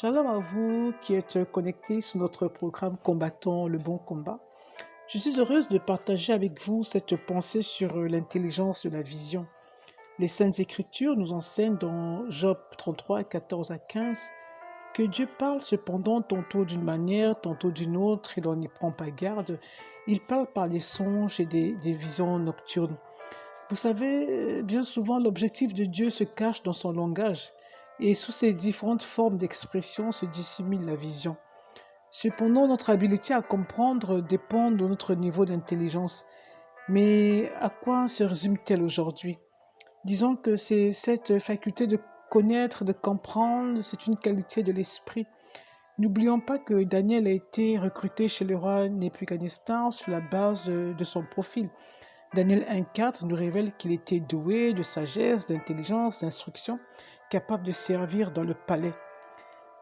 Shalom à vous qui êtes connectés sur notre programme Combattant le bon combat. Je suis heureuse de partager avec vous cette pensée sur l'intelligence de la vision. Les Saintes Écritures nous enseignent dans Job 33, 14 à 15 que Dieu parle cependant tantôt d'une manière, tantôt d'une autre, et l'on n'y prend pas garde. Il parle par des songes et des visions nocturnes. Vous savez, bien souvent, l'objectif de Dieu se cache dans son langage, et sous ces différentes formes d'expression se dissimule la vision. Cependant, notre habilité à comprendre dépend de notre niveau d'intelligence. Mais à quoi se résume-t-elle aujourd'hui? Disons que c'est cette faculté de connaître, de comprendre, c'est une qualité de l'esprit. N'oublions pas que Daniel a été recruté chez le roi Nebuchadnezzar sur la base de son profil. Daniel 1,4 nous révèle qu'il était doué de sagesse, d'intelligence, d'instruction, capable de servir dans le palais.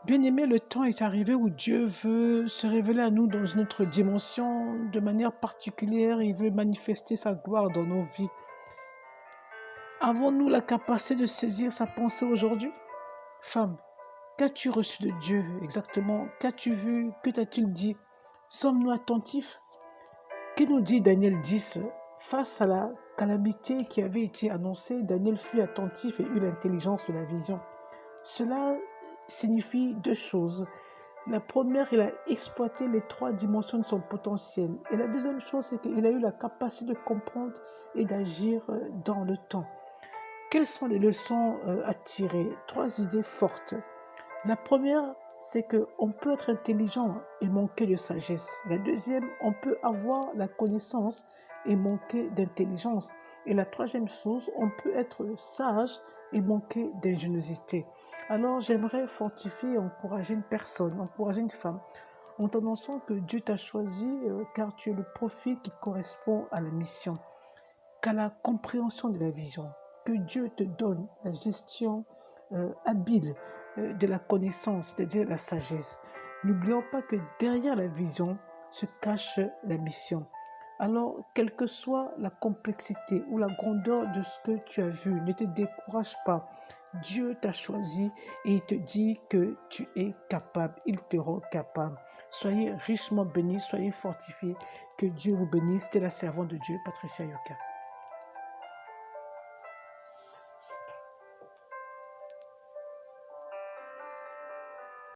Bien-aimé, le temps est arrivé où Dieu veut se révéler à nous dans une autre dimension de manière particulière. Il veut manifester sa gloire dans nos vies. Avons-nous la capacité de saisir sa pensée aujourd'hui? Femme, qu'as-tu reçu de Dieu exactement? Qu'as-tu vu? Que t'a-t-il dit? Sommes-nous attentifs? Que nous dit Daniel 10? Face à la calamité qui avait été annoncée, Daniel fut attentif et eut l'intelligence de la vision. Cela signifie deux choses. La première, il a exploité les trois dimensions de son potentiel. Et la deuxième chose, c'est qu'il a eu la capacité de comprendre et d'agir dans le temps. Quelles sont les leçons à tirer? Trois idées fortes. La première, c'est qu'on peut être intelligent et manquer de sagesse. La deuxième, on peut avoir la connaissance et manquer d'intelligence. Et la troisième chose, on peut être sage et manquer d'ingéniosité. Alors j'aimerais fortifier et encourager une personne, encourager une femme, en t'annonçant que Dieu t'a choisi car tu es le profil qui correspond à la mission, qu'à la compréhension de la vision, que Dieu te donne la gestion habile de la connaissance, c'est-à-dire la sagesse. N'oublions pas que derrière la vision se cache la mission. Alors, quelle que soit la complexité ou la grandeur de ce que tu as vu, ne te décourage pas. Dieu t'a choisi et il te dit que tu es capable, il te rend capable. Soyez richement bénis, soyez fortifiés, que Dieu vous bénisse. C'était la servante de Dieu, Patricia Yoka.